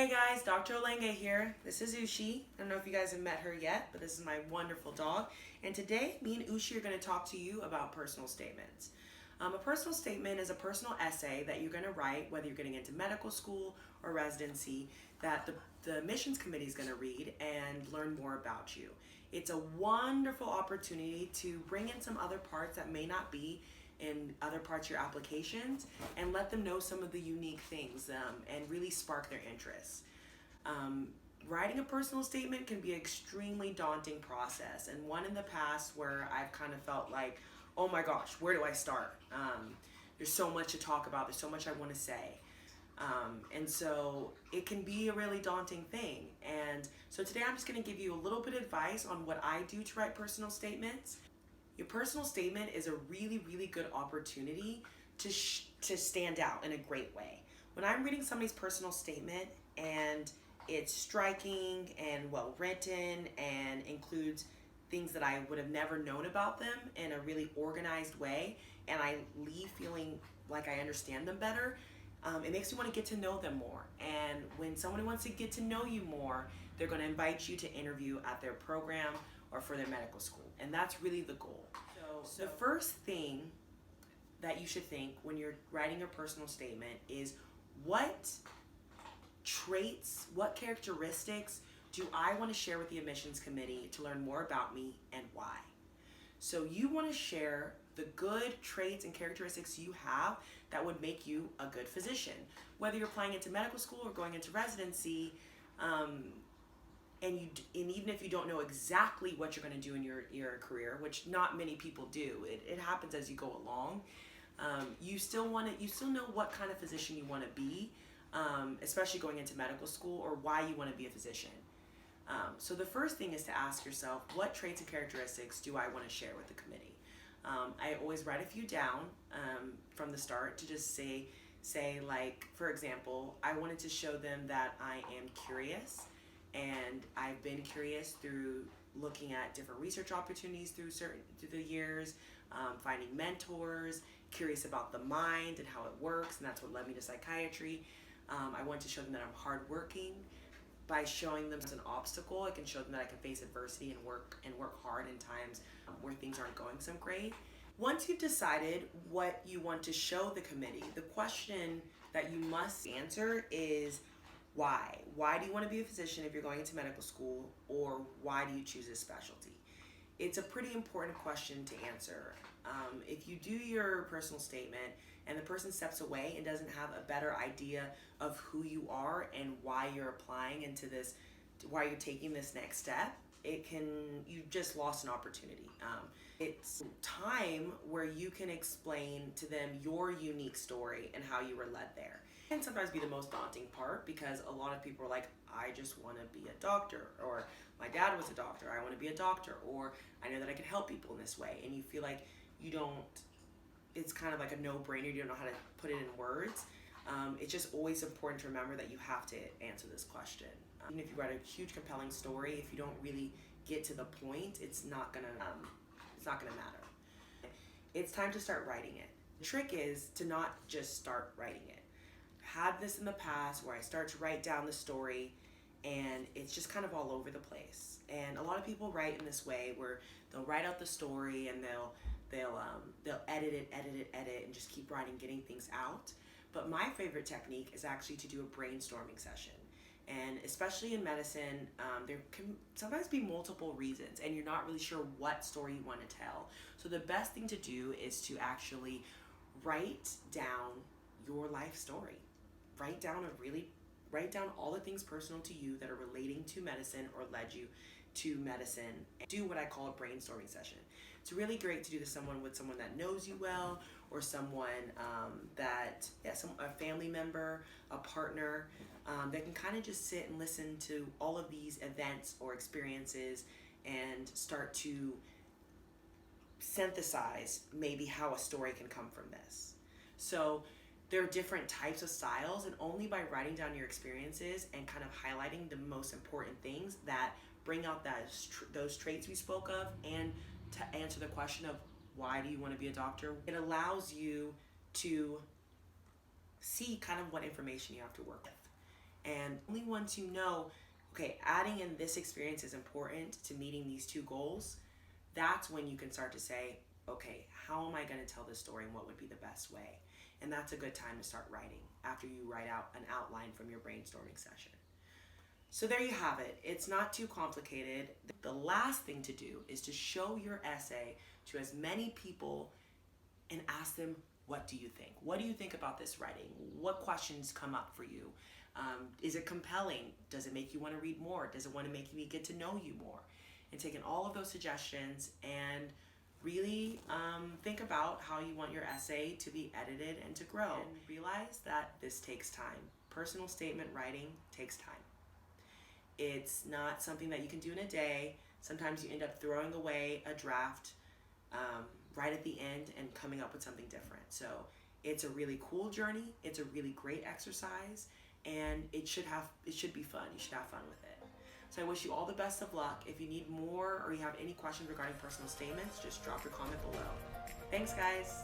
Hey guys, Dr. Olengue here. This is Ushi. I don't know if you guys have met her yet, but this is my wonderful dog. And today, me and Ushi are going to talk to you about personal statements. A personal statement is a personal essay that you're going to write, whether you're getting into medical school or residency, that the admissions committee is going to read and learn more about you. It's a wonderful opportunity to bring in some other parts that may not be in other parts of your applications and let them know some of the unique things and really spark their interest. Writing a personal statement can be an extremely daunting process, and one in the past where I've kind of felt like, oh my gosh, where do I start? There's so much to talk about, there's so much I want to say. And so it can be a really daunting thing. And so today I'm just going to give you a little bit of advice on what I do to write personal statements. Your personal statement is a really, really good opportunity to stand out in a great way. When I'm reading somebody's personal statement and it's striking and well written and includes things that I would have never known about them in a really organized way, and I leave feeling like I understand them better, it makes me want to get to know them more. And when someone wants to get to know you more, they're going to invite you to interview at their program or for their medical school. And that's really the goal. So the first thing that you should think when you're writing a personal statement is, what traits, what characteristics do I want to share with the admissions committee to learn more about me, and why? So you want to share the good traits and characteristics you have that would make you a good physician. Whether you're applying into medical school or going into residency, and even if you don't know exactly what you're going to do in your career, which not many people do, it happens as you go along. You still know what kind of physician you want to be, especially going into medical school, or why you want to be a physician. So the first thing is to ask yourself, what traits and characteristics do I want to share with the committee? I always write a few down from the start to just say like, for example, I wanted to show them that I am curious, and I've been curious through looking at different research opportunities through the years, finding mentors, curious about the mind and how it works, and that's what led me to psychiatry. I want to show them that I'm hardworking. By showing them as an obstacle, I can show them that I can face adversity and work hard in times where things aren't going so great. Once you've decided what you want to show the committee, the question that you must answer is, why? Why do you want to be a physician if you're going into medical school, or why do you choose this specialty? It's a pretty important question to answer. If you do your personal statement and the person steps away and doesn't have a better idea of who you are and why you're applying into this, why you're taking this next step, you just lost an opportunity. It's time where you can explain to them your unique story and how you were led there. It can sometimes be the most daunting part, because a lot of people are like, I just want to be a doctor, or my dad was a doctor, I want to be a doctor, or I know that I can help people in this way, and you feel like it's kind of like a no-brainer, you don't know how to put it in words. It's just always important to remember that you have to answer this question. Even if you write a huge compelling story, if you don't really get to the point, it's not gonna matter. It's time to start writing it. The trick is to not just start writing it. I've had this in the past where I start to write down the story and it's just kind of all over the place. And a lot of people write in this way where they'll write out the story and they'll edit it, and just keep writing, getting things out. But my favorite technique is actually to do a brainstorming session. And especially in medicine, there can sometimes be multiple reasons and you're not really sure what story you want to tell. So the best thing to do is to actually write down your life story. Write down all the things personal to you that are relating to medicine or led you to medicine. Do what I call a brainstorming session. It's really great to do this with someone that knows you well, or someone a family member, a partner, that can kind of just sit and listen to all of these events or experiences and start to synthesize maybe how a story can come from this. So there are different types of styles, and only by writing down your experiences and kind of highlighting the most important things that bring out those traits we spoke of, and to answer the question of why do you want to be a doctor, it allows you to see kind of what information you have to work with. And only once you know, okay, adding in this experience is important to meeting these two goals, that's when you can start to say, okay, how am I going to tell this story and what would be the best way? And that's a good time to start writing after you write out an outline from your brainstorming session. So there you have it. It's not too complicated. The last thing to do is to show your essay to as many people and ask them, what do you think? What do you think about this writing? What questions come up for you? Is it compelling? Does it make you want to read more? Does it want to make me get to know you more? And taking all of those suggestions and really think about how you want your essay to be edited and to grow. And realize that this takes time. Personal statement writing takes time. It's not something that you can do in a day. Sometimes you end up throwing away a draft right at the end and coming up with something different. So it's a really cool journey. It's a really great exercise, and it should be fun. You should have fun with it. So I wish you all the best of luck. If you need more or you have any questions regarding personal statements, just drop your comment below. Thanks, guys.